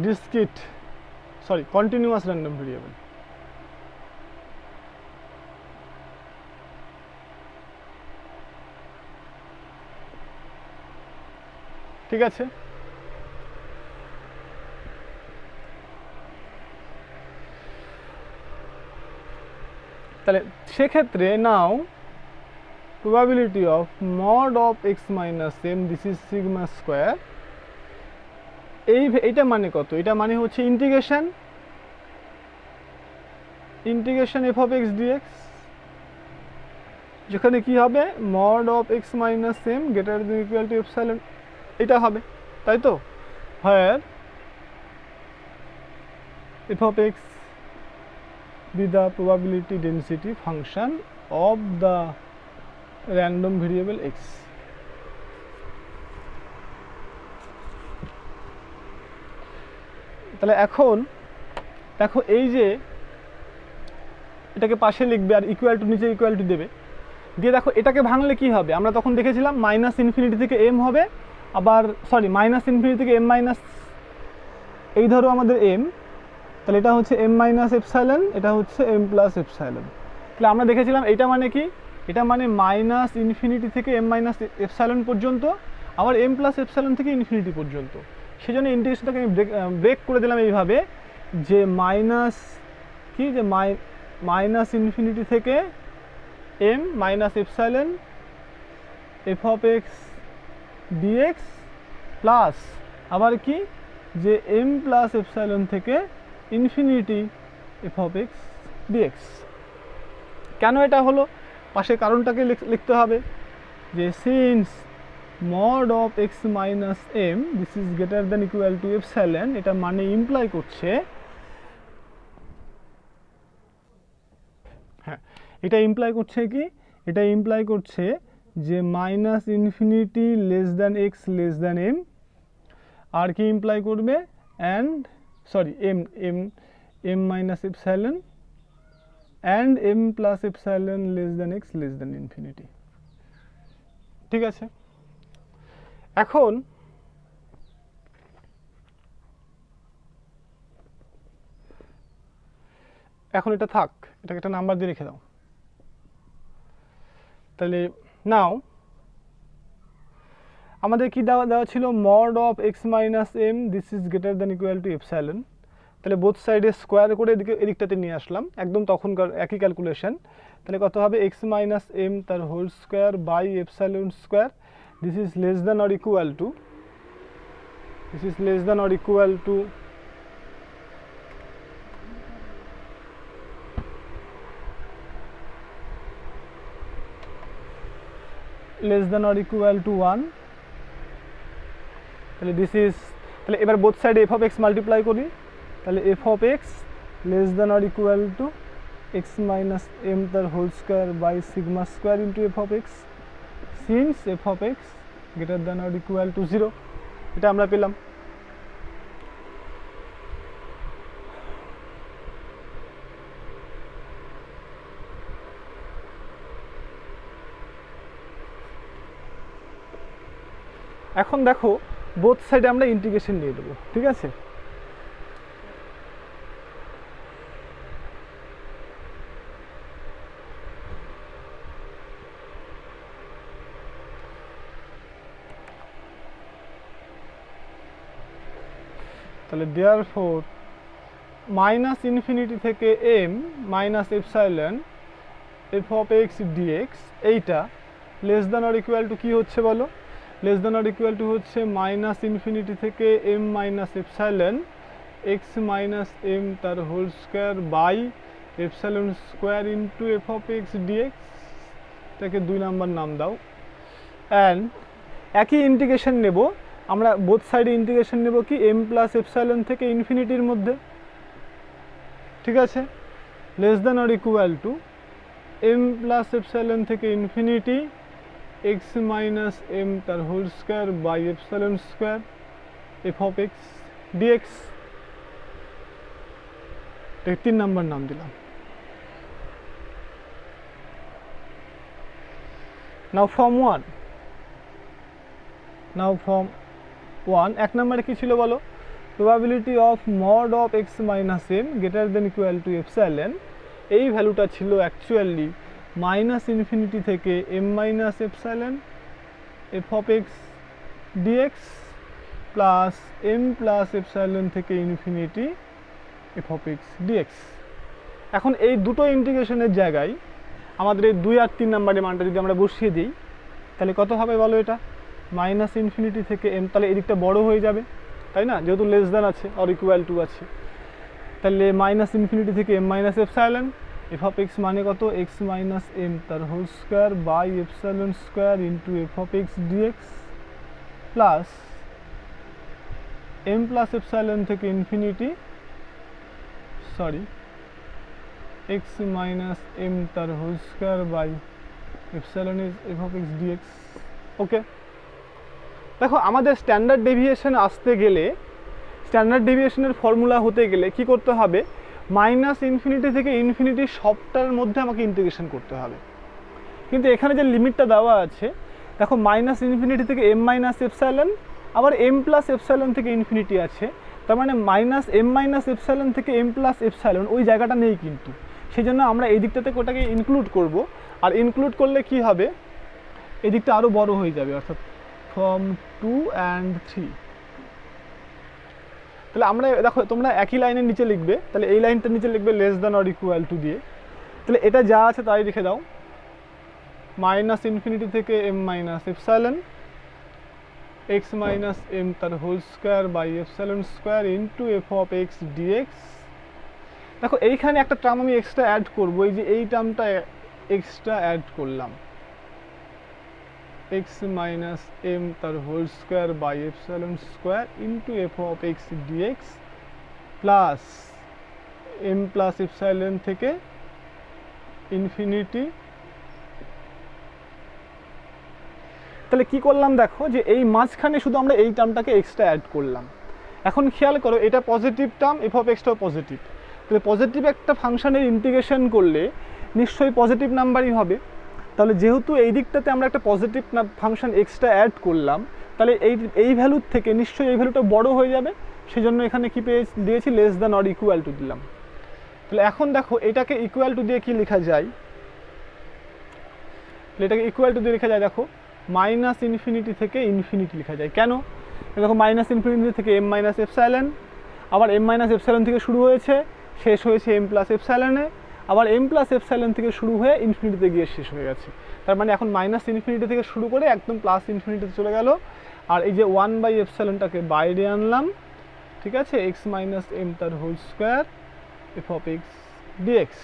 discrete sorry continuous random variable। ঠিক আছে, তাহলে সেক্ষেত্রে নাও probability of mod of x minus m this is sigma square এইটা মানে কত? এটা মানে হচ্ছে integration f of x dx, যেখানে কি হবে mod of x minus m greater than equal to epsilon, এটা হবে, তাই তো? where f of x be the probability density function of the random variable x। তাহলে এখন দেখো এই যে এটাকে পাশে লিখবে আর ইকুয়াল টু নিচে ইকুয়াল টু দেবে, দিয়ে দেখো এটাকে ভাঙলে কি হবে? আমরা তখন দেখেছিলাম মাইনাস ইনফিনিটি থেকে এম হবে, আবার সরি মাইনাস ইনফিনিটি থেকে এম মাইনাস, এই ধরো আমাদের এম, তাহলে এটা হচ্ছে এম মাইনাস এপসাইলন, এটা হচ্ছে এম প্লাস এপসাইলন। তাহলে আমরা দেখেছিলাম এটা মানে কি? এটা মানে মাইনাস ইনফিনিটি থেকে এম মাইনাস এপসাইলন পর্যন্ত, আবার এম প্লাস এপসাইলন থেকে ইনফিনিটি পর্যন্ত। সেই জন্য ইন্টিগ্রেশনটাকে আমি ব্রেক করে দিলাম এইভাবে যে মাইনাস কি, যে মাইনাস ইনফিনিটি থেকে m minus epsilon f of x dx plus আবার কি যে এম প্লাস এপসাইলন থেকে infinity f of x dx. কেন এটা হলো? পাশে কারণটাকে লিখতে হবে যে since mod of x minus m this is greater than equal to epsilon, এটা মানে ইমপ্লাই করছে, হ্যাঁ এটা ইমপ্লাই করছে কি, এটা ইমপ্লাই করছে যে minus infinity less than X less than M, আর কি ইমপ্লাই করবে and sorry M M M minus epsilon and M plus epsilon less than X less than infinity. ঠিক আছে, এখন এটা থাক, এটাকে একটা নাম্বার দিয়ে রেখে দাও। তাহলে নাও আমাদের কি দেওয়া ছিল? mod of x minus m this is greater than equal to epsilon। তাহলে বোথ সাইডে স্কোয়ার করে এদিকটাতে নিয়ে আসলাম, একদম তখনকার একই ক্যালকুলেশন। তাহলে কত হবে? x minus m তার whole square by epsilon square, this is less than or equal to less than or equal to less than or equal to 1। তাহলে দিস ইজ, তাহলে এবার বোথ সাইডে এফ অফ এক্স মাল্টিপ্লাই করি, তাহলে f of x less than or equal to x minus m তার whole square by sigma square into f of x, since f of x greater than or equal to 0, এটা আমরা পেলাম। এখন দেখো both সাইডে আমরা ইন্টিগ্রেশন নিয়ে দেবো, ঠিক আছে? তাহলে দেয়ারফর মাইনাস ইনফিনিটি থেকে m minus epsilon f of x dx, এইটা less than or equal to কী হচ্ছে বলো? Less than or equal to হচ্ছে মাইনাস ইনফিনিটি থেকে m minus epsilon x minus m তার whole square by epsilon square into f of x dx, এটাকে 2 number নাম দাও। অ্যান্ড একই ইন্টিগ্রেশন নেব আমরা, বোথ সাইডে ইন্টিগ্রেশন নেব কি এম প্লাস এপসাইলন থেকে ইনফিনিটির মধ্যে, ঠিক আছে? Less than or equal to m plus epsilon থেকে ইনফিনিটি এক্স মাইনাস এম তার whole square by epsilon square f of x dx, 3 number নাম দিলাম। নাও ফর্ম 1, 1 নম্বরে কী ছিল বলো? Probability of mod of x minus m greater than equal to epsilon, এই ভ্যালুটা ছিল অ্যাকচুয়ালি মাইনাস ইনফিনিটি থেকে m minus epsilon f of x dx plus m plus epsilon থেকে infinity f of x dx. এখন এই দুটো ইন্টিগ্রেশনের জায়গায় আমাদের এই 2 আর 3 নাম্বারের মানটা যদি আমরা বসিয়ে দিই তাহলে কত হবে বলো? এটা মাইনাস ইনফিনিটি থেকে এম, তাহলে এদিকটা বড় হয়ে যাবে তাই না, যেহেতু লেস দ্যান আছে অর ইকুয়াল টু আছে। তাহলে মাইনাস ইনফিনিটি থেকে m minus epsilon f of x মানে কত? এক্স মাইনাস এম তার whole square by epsilon square into f of x dx plus m plus epsilon থেকে ইনফিনিটি এক্স মাইনাস এম তার whole square by epsilon is f of x dx. Okay, দেখো আমাদের standard deviation আসতে গেলে, standard ডেভিয়েশনের formula হতে গেলে কি করতে হবে? মাইনাস ইনফিনিটি থেকে ইনফিনিটি সবটার মধ্যে আমাকে ইন্টিগ্রেশন করতে হবে। কিন্তু এখানে যে লিমিটটা দেওয়া আছে দেখো, মাইনাস ইনফিনিটি থেকে এম মাইনাস এপসাইলন, আবার এম প্লাস এপসাইলন থেকে ইনফিনিটি আছে, তার মানে মাইনাস এম মাইনাস এপসাইলন থেকে এম প্লাস এপসাইলন ওই জায়গাটা নেই কিন্তু, সেই জন্য আমরা এই দিকটাতে ওটাকে ইনক্লুড করব। আর ইনক্লুড করলে কি হবে? এই দিকটা আরও বড় হয়ে যাবে, অর্থাৎ ফ্রম 2 and 3। তাহলে আমরা দেখো তোমরা একই লাইনের নিচে লিখবে, তাহলে এই লাইনটার নিচে লিখবে less than or equal to দিয়ে। তাহলে এটা যা আছে তাই লিখে দাও, মাইনাস ইনফিনিটি থেকে m minus epsilon x minus m তার whole square by epsilon square into f of x dx. দেখো এইখানে একটা টার্ম আমি এক্সট্রা অ্যাড করবো, এই যে এই টার্মটা এক্সট্রা অ্যাড করলাম, এক্স মাইনাস এম তার whole square by epsilon square into f of x dx plus m plus epsilon থেকে ইনফিনিটি। তাহলে কি করলাম দেখো, যে এই মাঝখানে শুধু আমরা এই টার্মটাকে এক্সট্রা অ্যাড করলাম। এখন খেয়াল করো, এটা পজিটিভ টার্ম, এফ অফ এক্সটাও পজিটিভ, তাহলে পজিটিভ একটা ফাংশনের ইন্টিগ্রেশন করলে নিশ্চয়ই পজিটিভ নাম্বারই হবে। তাহলে যেহেতু এই দিকটাতে আমরা একটা পজিটিভ ফাংশন এক্সট্রা অ্যাড করলাম, তাহলে এই ভ্যালুর থেকে নিশ্চয়ই এই ভ্যালুটা বড় হয়ে যাবে, সেই জন্য এখানে কি দিয়েছি? Less than or equal two দিলাম। তাহলে এখন দেখো এটাকে ইকুয়াল টু দিয়ে কি লেখা যায়? এটাকে ইকুয়াল টু দিয়ে লেখা যায়, দেখো মাইনাস ইনফিনিটি থেকে ইনফিনিটি লেখা যায়। কেন? দেখো মাইনাস ইনফিনিটি থেকে এম মাইনাস এপসাইলন, আবার এম মাইনাস এপসাইলন থেকে শুরু হয়েছে, শেষ হয়েছে এম প্লাস এপসাইলনে, আবার এম প্লাস এপসাইলন থেকে শুরু হয়ে ইনফিনিটিতে গিয়ে শেষ হয়ে গেছে। তার মানে এখন মাইনাস ইনফিনিটি থেকে শুরু করে একদম প্লাস ইনফিনিটিতে চলে গেল। আর এই যে 1 বাই এপসাইলনটাকে বাইরে আনলাম, ঠিক আছে, এক্স মাইনাস এম তার whole square f of x dx.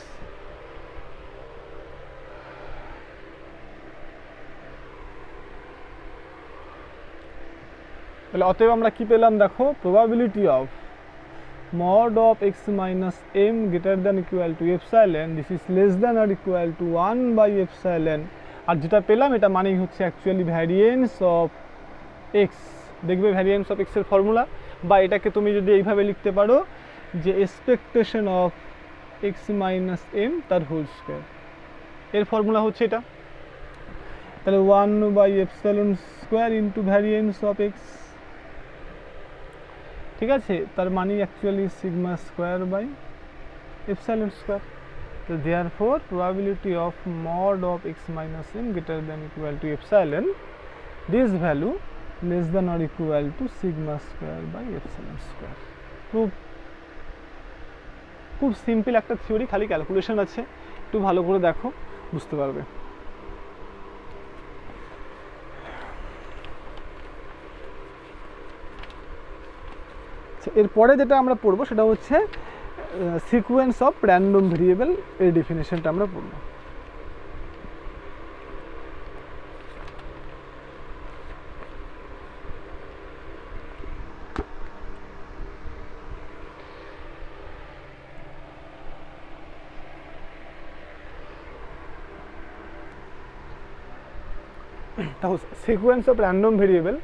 তাহলে অতএব আমরা কি পেলাম দেখো, probability of mod of x minus m greater than equal to epsilon, this is less than or equal to 1 by epsilon। আর যেটা পেলাম এটা মানেই হচ্ছে অ্যাকচুয়ালি ভ্যারিয়েন্স অফ এক্স। দেখবে ভ্যারিয়েন্স অফ এক্সের ফর্মুলা, বা এটাকে তুমি যদি এইভাবে লিখতে পারো যে expectation of x minus m তার হোল স্কোয়ার, এর ফর্মুলা হচ্ছে এটা। তাহলে 1 by epsilon square into variance of x, ঠিক আছে, তার মানে actually sigma square by epsilon square. তো therefore probability of mod of x minus m greater than equal to epsilon, this value less than or equal to sigma square by epsilon square. খুব simple একটা theory, খালি calculation আছে, একটু ভালো করে দেখো বুঝতে পারবে। এরপরে যেটা আমরা পড়বো সেটা হচ্ছে সিকোয়েন্স অফ র্যান্ডম ভেরিয়েবল, এর ডেফিনেশনটা আমরা পড়বো। দেখো সিকোয়েন্স অফ র্যান্ডম ভেরিয়েবল,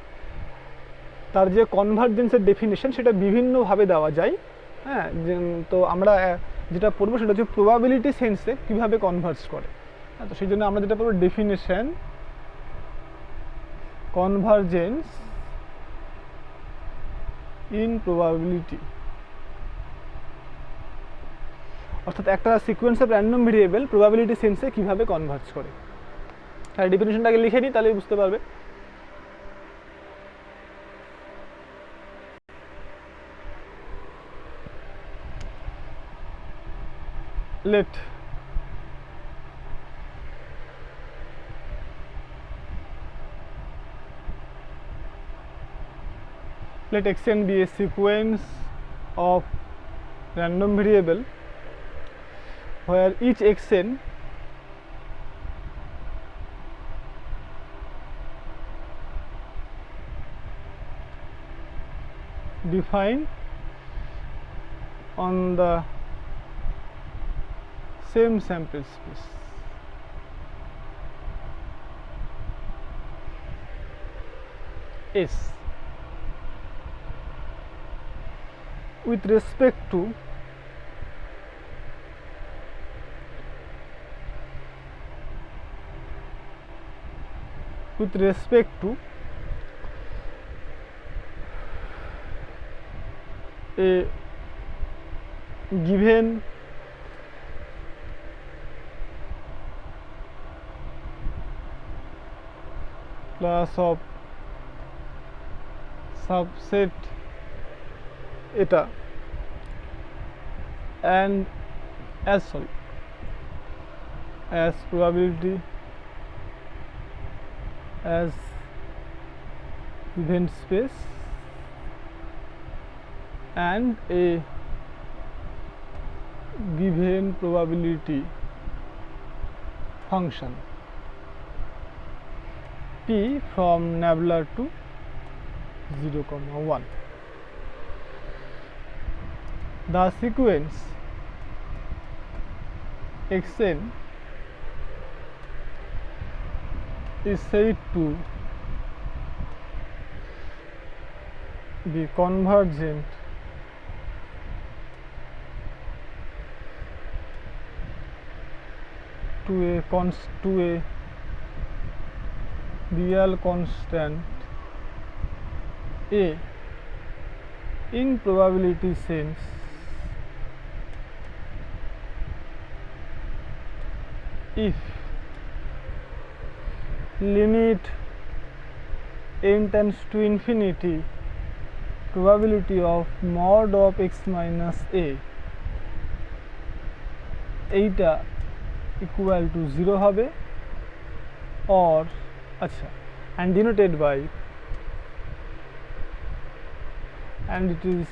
তার যে কনভার্জেন্সের ডেফিনেশন সেটা বিভিন্নভাবে দেওয়া যায়। হ্যাঁ, তো আমরা যেটা পড়বো সেটা হচ্ছে প্রবাবিলিটি সেন্সে কীভাবে কনভার্জ করে। হ্যাঁ, তো সেই জন্য আমরা যেটা পড়বো ডেফিনেশন, কনভার্জেন্স ইন প্রবাবিলিটি, অর্থাৎ একটা sequence of random variable probability সেন্সে কিভাবে কনভার্জ করে। তাহলে ডেফিনিশনটাকে লিখে নিই, তাহলেই বুঝতে পারবে। let xn be a sequence of random variable where each xn defined on the same sample space. S with respect to a given class of subset eta and as probability as event space and a given probability function p from nabla to 0, 1. The sequence xn is said to be convergent to a real constant a in probability sense if limit n tends to infinity probability of mod of x minus a এইটা equal to 0 হবে or আচ্ছা and denoted by and it is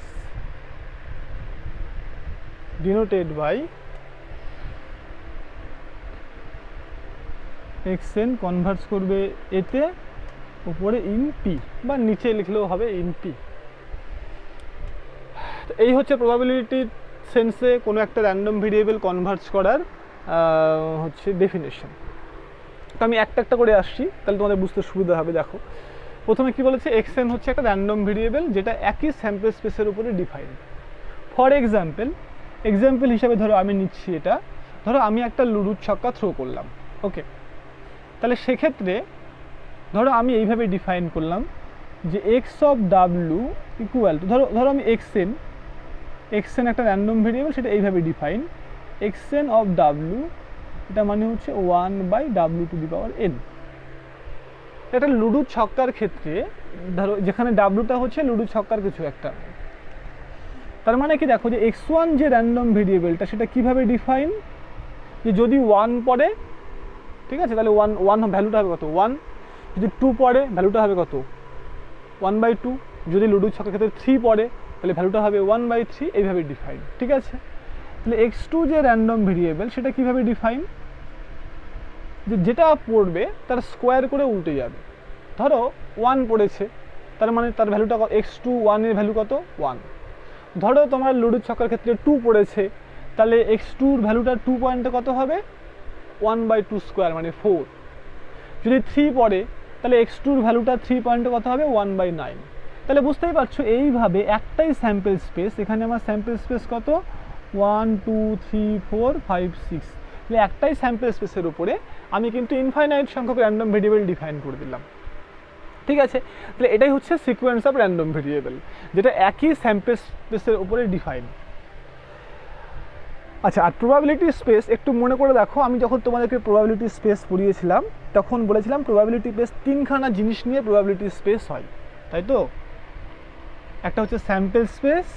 denoted by xn converge করবে এতে উপরে in P বা নিচে লিখলেও হবে ইন পি। এই হচ্ছে প্রবাবিলিটি সেন্সে কোনো একটা র্যান্ডম ভেরিয়েবল কনভার্জ করার হচ্ছে ডেফিনেশন। তো আমি একটা একটা করে আসছি, তাহলে তোমাদের বুঝতে সুবিধা হবে। দেখো প্রথমে কি বলেছে, xn হচ্ছে একটা র্যান্ডম ভেরিয়েবল যেটা একই স্যাম্পল স্পেসের উপরে ডিফাইন্ড। ফর এক্সাম্পল হিসাবে ধরো আমি নিচ্ছি এটা, ধরো আমি একটা লুডুর ছক্কা থ্রো করলাম, ওকে। তাহলে সেক্ষেত্রে ধরো আমি এইভাবে ডিফাইন করলাম যে x of W equal to ধরো আমি xn একটা র্যান্ডম ভেরিয়েবল, সেটা এইভাবে ডিফাইন xn অফ ডাব্লু, এটা মানে হচ্ছে 1/w⁴n। এটা লুডুর ছক্কার ক্ষেত্রে ধরো যেখানে ডাব্লুটা হচ্ছে লুডুর ছক্কার কিছু একটা, তার মানে কি দেখো যে x1 যে র্যান্ডম ভেরিয়েবলটা সেটা কিভাবে ডিফাইন, যে যদি 1 পড়ে, ঠিক আছে, তাহলে 1 ভ্যালুটা হবে কত 1, যদি 2 পড়ে ভ্যালুটা হবে কত 1/2, যদি লুডুর ছক্কার ক্ষেত্রে 3 পড়ে তাহলে ভ্যালুটা হবে 1/3, এইভাবে ডিফাইন, ঠিক আছে। তাহলে x2 যে র্যান্ডম ভেরিয়েবল সেটা কিভাবে ডিফাইন, যে যেটা পড়বে তার স্কোয়ার করে উল্টে যাবে। ধরো 1 পড়েছে, তার মানে তার ভ্যালুটা x2 1 এর ভ্যালু কত 1। ধরো তোমার লুডুর ছক্কার ক্ষেত্রে 2 পড়েছে, তাহলে x2 এর ভ্যালুটা 2 পয়েন্টে কত হবে 1/2² মানে 4। যদি 3 পড়ে তাহলে x2 এর ভ্যালুটা 3 পয়েন্টে কত হবে 1/9। তাহলে বুঝতেই পারছো এইভাবে একটাই স্যাম্পল স্পেস, এখানে আমার স্যাম্পল স্পেস কত 1 2 3 4 5 6, তাহলে একটাই স্যাম্পল স্পেসের উপরে আমি কিন্তু ইনফাইনাইট সংখ্যক র্যান্ডম ভেরিয়েবল ডিফাইন করে দিলাম। ঠিক আছে, তাহলে এটাই হচ্ছে সিকোয়েন্স অফ র্যান্ডম ভেরিয়েবল, যেটা একই স্যাম্পল স্পেসের উপরে ডিফাইন। আচ্ছা, আর প্রবাবিলিটি স্পেস একটু মনে করে দেখো, আমি যখন তোমাদেরকে প্রবাবিলিটি স্পেস পড়িয়েছিলাম তখন বলেছিলাম প্রবাবিলিটি স্পেস তিনখানা জিনিস নিয়ে প্রবাবিলিটি স্পেস হয়, তাই তো? একটা হচ্ছে স্যাম্পল স্পেস,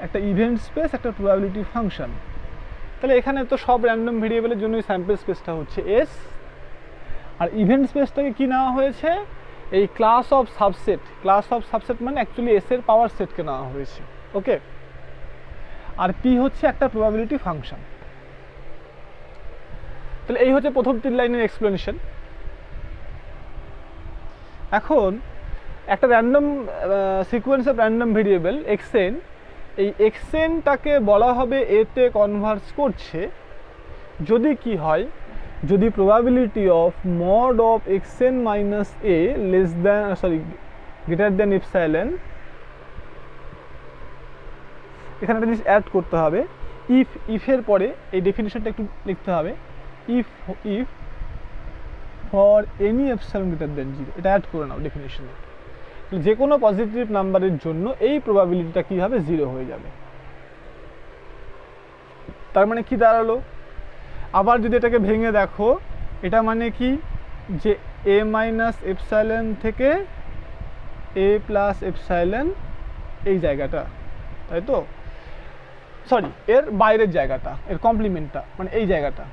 একটা ইভেন্ট স্পেস, একটা প্রবাবিলিটি ফাংশন। তাহলে এখানে তো সব র্যান্ডম ভেরিয়েবলের জন্যই স্যাম্পল স্পেসটা হচ্ছে এস, আর ইভেন্ট স্পেসটাকে কি নেওয়া হয়েছে, এই class of subset, class of subset মানে অ্যাকচুয়ালি এস এর পাওয়ার সেটকে নেওয়া হয়েছে, ওকে। আর পি হচ্ছে একটা প্রবাবিলিটি ফাংশন। তাহলে এই হচ্ছে প্রথম 3 লাইনের এক্সপ্লেনেশন। এখন একটা random sequence of random variable XN, এই এক্সএনটাকে বলা হবে এতে কনভার্জ করছে যদি কি হয়, যদি probability of mod of XN minus A less than greater than epsilon, এখানে একটা জিনিস অ্যাড করতে হবে, ইফের পরে এই ডেফিনিশনটা একটু লিখতে হবে, if for any epsilon greater than 0, এটা অ্যাড করে নাও ডেফিনিশনে। যে কোনো পজিটিভ নাম্বারের জন্য এই প্রবাবিলিটিটা কী হবে, 0 হয়ে যাবে। তার মানে কি দাঁড়ালো, আবার যদি এটাকে ভেঙে দেখো, এটা মানে কি যে এ মাইনাস এপসাইলন থেকে এ প্লাস এপসাইলন, এই জায়গাটা, তাই তো? সরি, এর বাইরের জায়গাটা, এর কমপ্লিমেন্টটা, মানে এই জায়গাটা।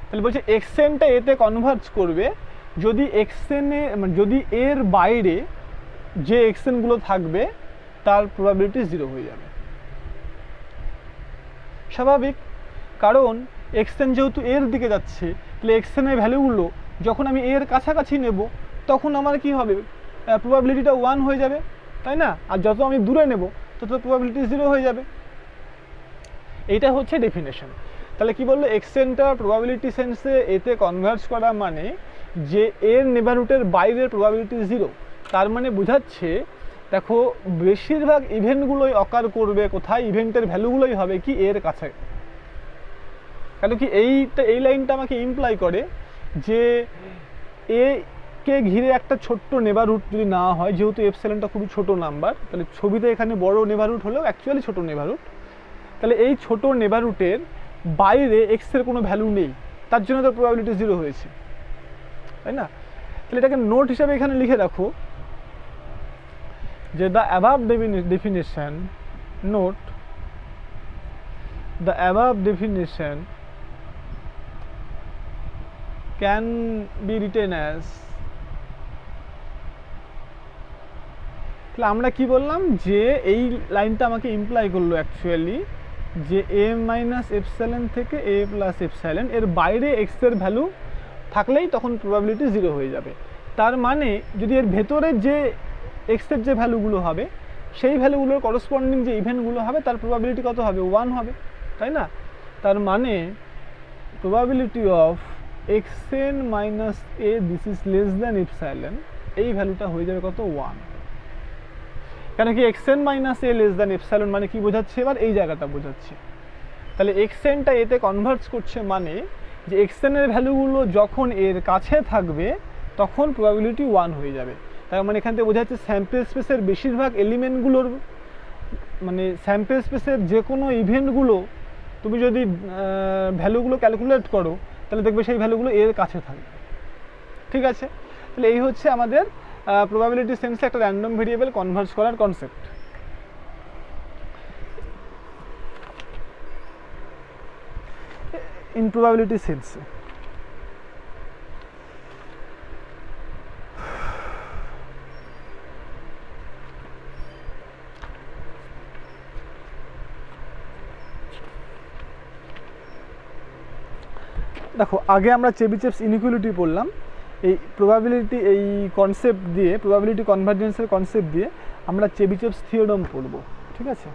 তাহলে বলছে এক্সএনটা এতে কনভার্জ করবে যদি এক্সএনে, মানে যদি এর বাইরে যে এক্সএনগুলো থাকবে তার প্রবাবিলিটি 0 হয়ে যাবে। স্বাভাবিক, কারণ এক্সএন যেহেতু এর দিকে যাচ্ছে, তাহলে এক্সএনের ভ্যালুগুলো যখন আমি এর কাছাকাছি নেব তখন আমার কি হবে, প্রবাবিলিটিটা 1 হয়ে যাবে, তাই না? আর যত আমি দূরে নেব তত প্রবাবিলিটি 0 হয়ে যাবে। এইটা হচ্ছে ডেফিনেশন। তাহলে কি বললো, এক্সটেনটা প্রবাবিলিটি সেন্সে এতে কনভার্জ করা মানে যে এর নেবারহুডের বাইরের প্রবাবিলিটি 0, তার মানে বোঝাচ্ছে দেখো বেশিরভাগ ইভেন্টগুলোই অকার করবে কোথায়, ইভেন্টের ভ্যালুগুলোই হবে কি এর কাছে। কেন কি এই লাইনটা আমাকে ইমপ্লাই করে যে এ কে ঘিরে একটা ছোট্ট নেবারহুড যদি না হয়, যেহেতু এপসাইলনটা খুবই ছোট নাম্বার, তাহলে ছবিতে এখানে বড় নেবারহুড হলেও অ্যাকচুয়ালি ছোট নেবারহুড, তাহলে এই ছোট নেবারহুডের বাইরে এক্সের কোনো ভ্যালু নেই, তার জন্য তো প্রবাবিলিটি 0 হয়েছে, তাই না? তাহলে এটাকে নোট হিসাবে এখানে লিখে রাখো যে the above definition, note the above definition can be written as, তাহলে আমরা কি বললাম যে এই লাইনটা আমাকে ইমপ্লাই করলো অ্যাকচুয়ালি যে এ মাইনাস এপসাইলন থেকে এ প্লাস এপসাইলন, এর বাইরে এক্স এর ভ্যালু থাকলেই তখন প্রবাবিলিটি 0 হয়ে যাবে। তার মানে যদি এর ভেতরে যে এক্সের যে ভ্যালুগুলো হবে সেই ভ্যালুগুলোর করসপন্ডিং যে ইভেন্টগুলো হবে তার প্রবাবিলিটি কত হবে, 1 হবে, তাই না? তার মানে probability of XN minus A this is less than epsilon, এই ভ্যালুটা হয়ে যাবে কত, 1। কেন কি এক্সএন মাইনাস এ লেস দ্যান এপসাইলন মানে কি বোঝাচ্ছে, এবার এই জায়গাটা বোঝাচ্ছে। তাহলে এক্সএনটা এতে কনভার্জ করছে মানে যে এক্সএনের ভ্যালুগুলো যখন এর কাছে থাকবে তখন প্রবাবিলিটি 1 হয়ে যাবে। তার মানে এখান থেকে বোঝা যাচ্ছে স্যাম্পল স্পেসের বেশিরভাগ এলিমেন্টগুলোর, মানে স্যাম্পল স্পেসের যে কোনো ইভেন্টগুলো তুমি যদি ভ্যালুগুলো ক্যালকুলেট করো তাহলে দেখবে সেই ভ্যালুগুলো এর কাছে থাকবে, ঠিক আছে? তাহলে এই হচ্ছে আমাদের প্রবাবিলিটি সেন্সে একটা র্যান্ডম ভেরিয়েবল কনভার্জ করার কনসেপ্ট। ইন প্রবাবিলিটি সেন্সে দেখো, আগে আমরা চেবিচেভস ইনইকুয়ালিটি পড়লাম, এই প্রবাবিলিটি এই কনসেপ্ট দিয়ে, প্রবাবিলিটি কনভার্জেন্সের কনসেপ্ট দিয়ে আমরা চেবিচেভস থিওরেম পড়ব, ঠিক আছে?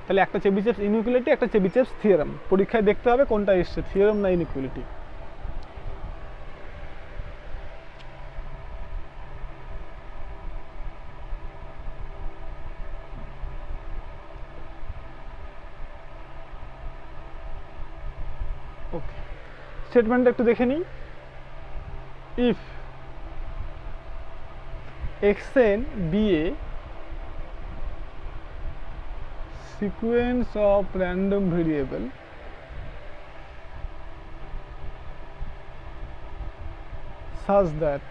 তাহলে একটা চেবিচেভস ইনইকুয়ালিটি, একটা চেবিচেভস থিওরেম, পরীক্ষায় দেখতে হবে কোনটা এসছে, থিওরেম না ইনইকুয়ালিটি। স্টেটমেন্টটা একটু দেখে নিই। If xn be a sequence of random variable such that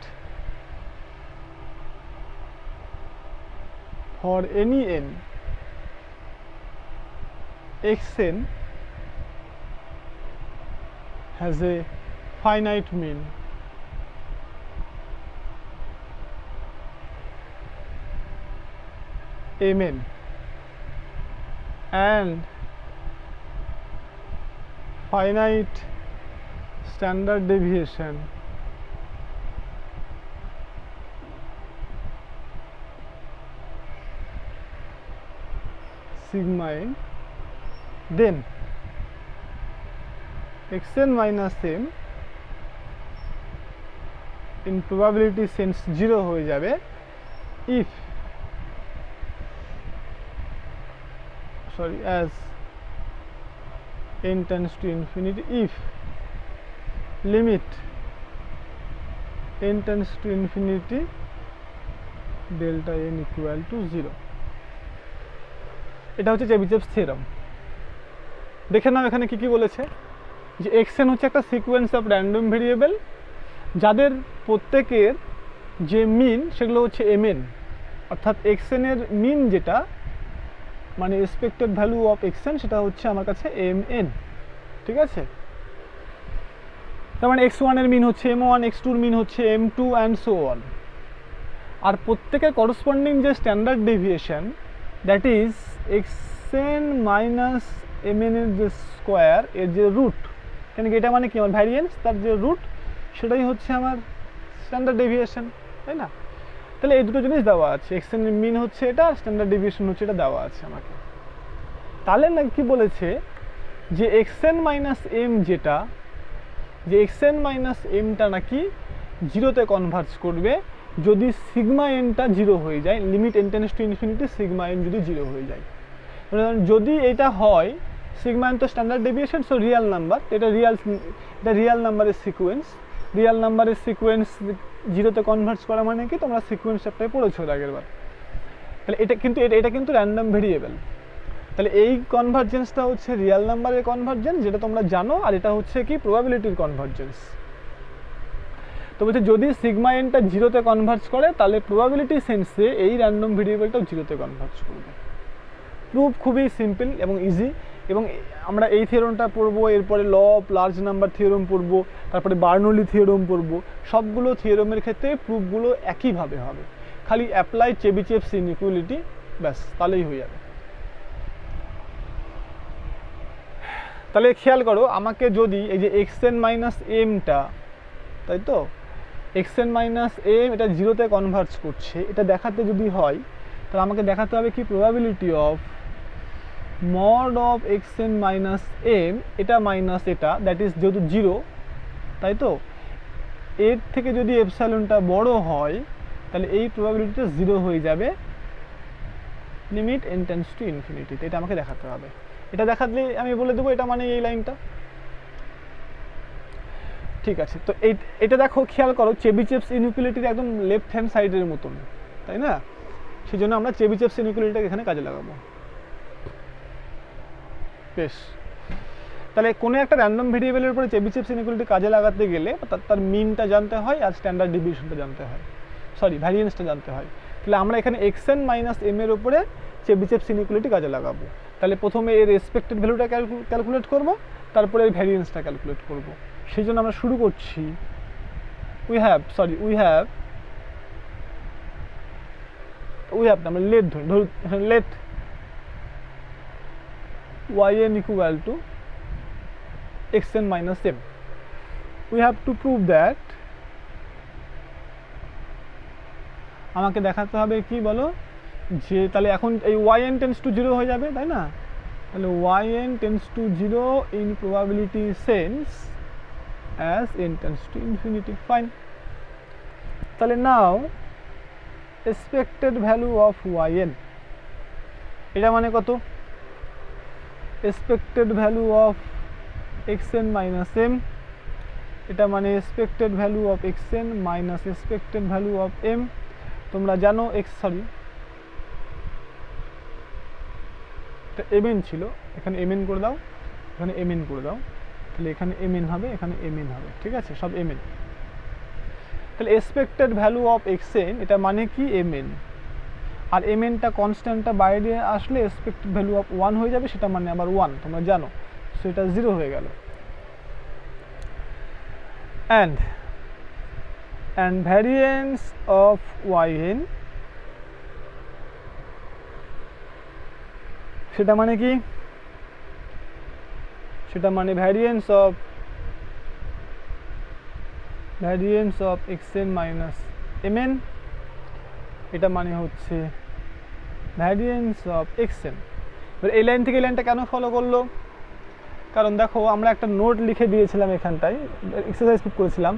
for any n xn has a finite mean mn and finite standard deviation sigma n, then xn minus m in probability sense 0 হয়ে যাবে if as n tends to infinity, if limit n tends to infinity delta n equal to 0. এটা হচ্ছে চেবিচেভস theorem. দেখে নাও এখানে কি কি বলেছে, যে xn হচ্ছে একটা সিকোয়েন্স অফ র্যান্ডম ভেরিয়েবল যাদের প্রত্যেকের যে মিন সেগুলো হচ্ছে mn, অর্থাৎ xn এর মিন যেটা মানে এক্সপেক্টেড ভ্যালু অফ xn সেটা হচ্ছে আমার কাছে mn, ঠিক আছে। তার মানে x1 এর মিন হচ্ছে m1, x2 এর মিন হচ্ছে m2 অ্যান্ড সো অন। আর প্রত্যেকের করসপন্ডিং যে standard deviation that is xn minus mn এর যে স্কোয়ার এর যে রুট, কেন কি এটা মানে কি আমার ভ্যারিয়েন্স, তার যে রুট সেটাই হচ্ছে আমার স্ট্যান্ডার্ড ডেভিয়েশন, তাই না। তাহলে এই দুটো জিনিস দেওয়া আছে, xn এর মিন হচ্ছে এটা, স্ট্যান্ডার্ড ডেভিয়েশন হচ্ছে এটা দেওয়া আছে আমাকে। তাহলে না কি বলেছে যে xn মাইনাস m যেটা, যে xn মাইনাস mটা নাকি জিরোতে কনভার্জ করবে যদি সিগমা এনটা জিরো হয়ে যায়, limit n tends to infinity sigma N যদি জিরো হয়ে যায়। যদি এটা হয় সিগমা এন তো standard deviation, so Real number, এটা রিয়াল নাম্বারের সিকোয়েন্স, রিয়াল নাম্বারের সিকোয়েন্স জিরোতে কনভার্জ করা মানে কি তোমরা সিকোয়েন্স চ্যাপ্টারে পড়েছো আগের বার। তাহলে এটা কিন্তু র্যান্ডম ভেরিয়েবল, তাহলে এই কনভার্জেন্সটা হচ্ছে রিয়াল নাম্বারের কনভার্জেন্স যেটা তোমরা জানো, আর এটা হচ্ছে কি প্রবাবিলিটির কনভার্জেন্স। তো বলছে যদি সিগমা এনটা জিরোতে কনভার্জ করে তাহলে প্রবাবিলিটি সেন্সে এই র্যান্ডম ভেরিয়েবলটাও জিরোতে কনভার্জ করবে। প্রুফ খুবই সিম্পল এবং ইজি, এবং আমরা এই থিওরেমটা পড়বো, এরপরে law of large number theorem পড়বো, তারপরে বার্নৌলি থিওরেম পড়বো। সবগুলো থিওরেমের ক্ষেত্রে প্রুফগুলো একইভাবে হবে, খালি অ্যাপ্লাই চেবিচেভস ইনইকুয়ালিটি, ব্যাস তাহলেই হয়ে যাবে। তাহলে খেয়াল করো, আমাকে যদি এই যে xn মাইনাস এমটা, তাই তো xn মাইনাস এম এটা জিরোতে কনভার্জ করছে, এটা দেখাতে যদি হয় তাহলে আমাকে দেখাতে হবে কি probability of mod of xn minus m, এটা মাইনাস এটা, দ্যাট ইজ যেহেতু জিরো, তাই তো এর থেকে যদি এপসাইলনটা বড় হয় তাহলে এই প্রবাবিলিটিটা জিরো হয়ে যাবে লিমিট n টেন্ডস টু ইনফিনিটিতে। এটা আমাকে দেখাতে হবে, এটা দেখালে আমি বলে দেবো এটা মানে এই লাইনটা, ঠিক আছে। তো এটা দেখো, খেয়াল করো চেবিচেভস ইনইকুয়ালিটির একদম লেফট হ্যান্ড সাইডের মতন, তাই না, সেই জন্য আমরা চেবিচেভস ইনইকুয়ালিটিটাকে এখানে কাজে লাগাবো। বেশ, তাহলে কোনো একটা র্যান্ডম ভেরিয়েবলের উপরে চেবিচেভস ইনইকুয়ালিটি কাজে লাগাতে গেলে তার মিনটা জানতে হয় আর স্ট্যান্ডার্ড ডেভিয়েশনটা জানতে হয়, সরি ভ্যারিয়েন্সটা জানতে হয়। তাহলে আমরা এখানে xn মাইনাস m এর উপরে চেবিচেভস ইনইকুয়ালিটি কাজে লাগাবো। তাহলে প্রথমে এর এক্সপেক্টেড ভ্যালুটা ক্যালকুলেট করব, তারপরে এর ভ্যারিয়েন্সটা ক্যালকুলেট করব। সেই জন্য আমরা শুরু করছি, উই হ্যাভ আমরা late yn equal to xn minus m. We have to prove that, আমাকে দেখাতে হবে কি বলো, যে তাহলে এখন এই yn tends to 0 হয়ে যাবে, তাই না। তাহলে yn tends to 0 in probability sense as n tends to infinity, fine. তাহলে now expected value of yn, এটা মানে কত, expected value of xn minus m এটা মানে expected value of x n minus expected value of m. তোমরা জানো এটা M N ছিল, এখানে এম এন করে দাও, এখানে এম এন করে দাও, তাহলে এখানে এম এন হবে, এখানে এম এন হবে, ঠিক আছে, সব এম এন। তাহলে expected value of x N এটা মানে কি এম এন, আর এম এনটা কনস্ট্যান্টটা বাইরে আসলে এক্সপেক্টেড ভ্যালু অফ 1 হয়ে যাবে, সেটা মানে আবার 1, তোমরা জানো, সো এটা 0 হয়ে গেল। and variance of yn সেটা মানে কি, সেটা মানে variance of xn minus mn, এটা মানে হচ্ছে variance of xn। এবার এই লাইন থেকে এই লাইনটা কেন ফলো করলো, কারণ দেখো আমরা একটা নোট লিখে দিয়েছিলাম এখানটায়, এক্সারসাইজ প্রুফ করেছিলাম,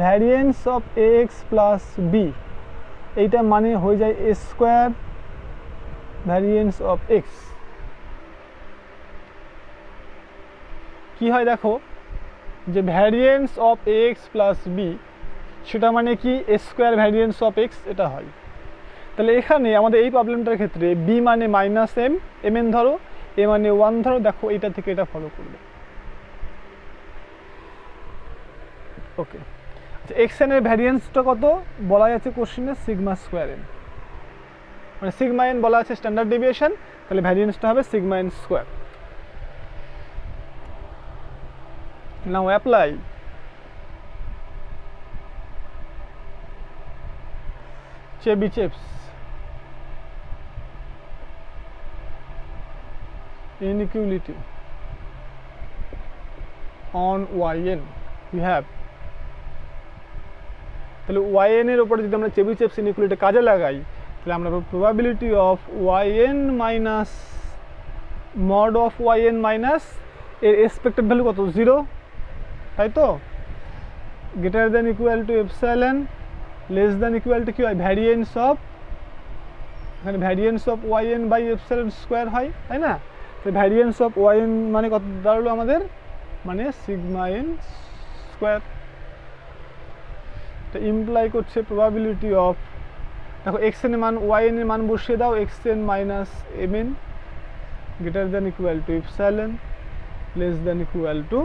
variance of x plus b, এইটা মানে হয়ে যায় a square variance of x. কি হয় দেখো, যে variance of x plus b সেটা মানে কি a square variance of x, এটা হয়। তাহলে এখানে আমাদের এই প্রবলেমটার ক্ষেত্রে বি মানে মাইনাস এম, এম এন ধরো, এ মানে 1 ধরো, দেখো এটা থেকে এটা ফলো করবে। ওকে, আচ্ছা এক্স এন এর ভ্যারিয়েন্সটা কত বলা যাচ্ছে কোশ্চেনে, সিগমা স্কোয়ার এন, মানে সিগমা এন বলা আছে স্ট্যান্ডার্ড ডেভিয়েশন, তাহলে ভ্যারিয়েন্সটা হবে sigma n square. Now apply Chebyshev inequality on yn we have, তাহলে yn এর উপরে যদি আমরা চেবিশেভস ইনইকুয়ালিটি কাজে লাগাই, তাহলে আমরা probability of yn minus mod of yn minus এর এক্সপেক্টেড ভ্যালু কত, 0, তাই তো, greater than equal to epsilon, less than equal to কি হয়, ভ্যারিয়েন্স অফ, এখানে variance of yn by epsilon square হয়, তাই না, তো ভ্যারিয়েন্স অফ yn মানে কত দাঁড়ালো আমাদের, মানে সিগমা এন স্কোয়ার। এটা ইমপ্লাই করছে প্রবাবিলিটি অফ, দেখো এক্স এন এর মান yn এর মান বসিয়ে দাও, x n minus m n greater than equal to epsilon less than equal to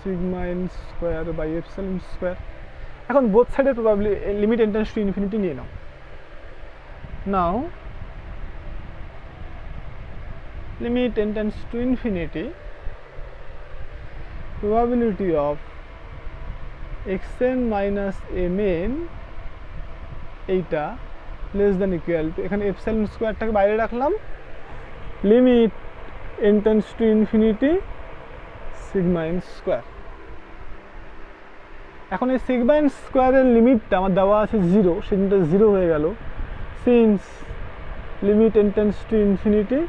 sigma n square by epsilon square. এখন বোথ সাইডের probability limit n tends to infinity নিয়ে নাও। নাও limit n tends to infinity, probability of xn minus mn এইটা less than equal to, এখানে epsilon স্কোয়ারটাকে বাইরে রাখলাম, limit n tends to infinity sigma n square. এখন এই সিগমা n স্কোয়ারের লিমিটটা আমার দেওয়া আছে 0, সেটা 0 হয়ে গেল, since limit n tends to infinity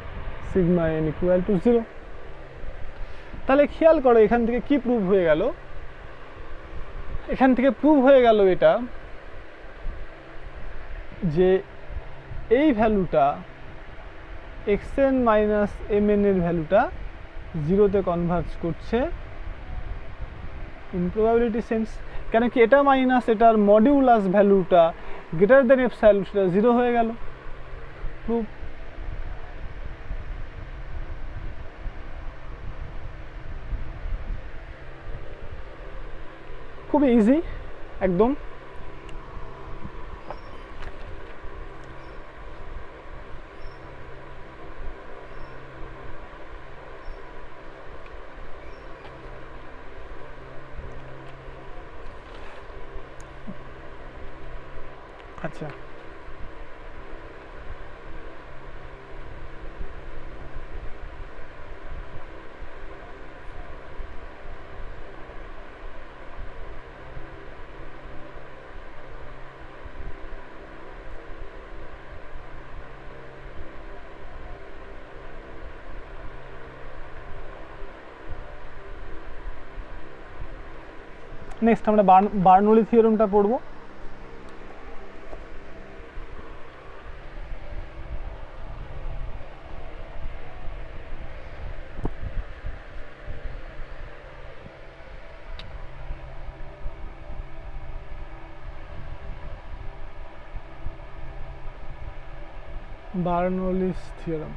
sigma N equal to 0। তাহলে খেয়াল করো এখান থেকে কি প্রুভ হয়ে গেল, এখান থেকে প্রুভ হয়ে গেল এটা যে এই ভ্যালুটা xn মাইনাস mn এর ভ্যালুটা 0-তে কনভার্জ করছে ইন প্রবাবিলিটি সেন্স, কেন কি এটা মাইনাস এটার মডিউলাস ভ্যালুটা গ্রেটার দেন এপসাইলন, সেটা 0 হয়ে গেল, প্রুভ। খুবই ইজি একদম। আচ্ছা নেক্সট আমরা বার্নৌলি থিওরেমটা পড়ব। বার্নৌলিস থিওরেম।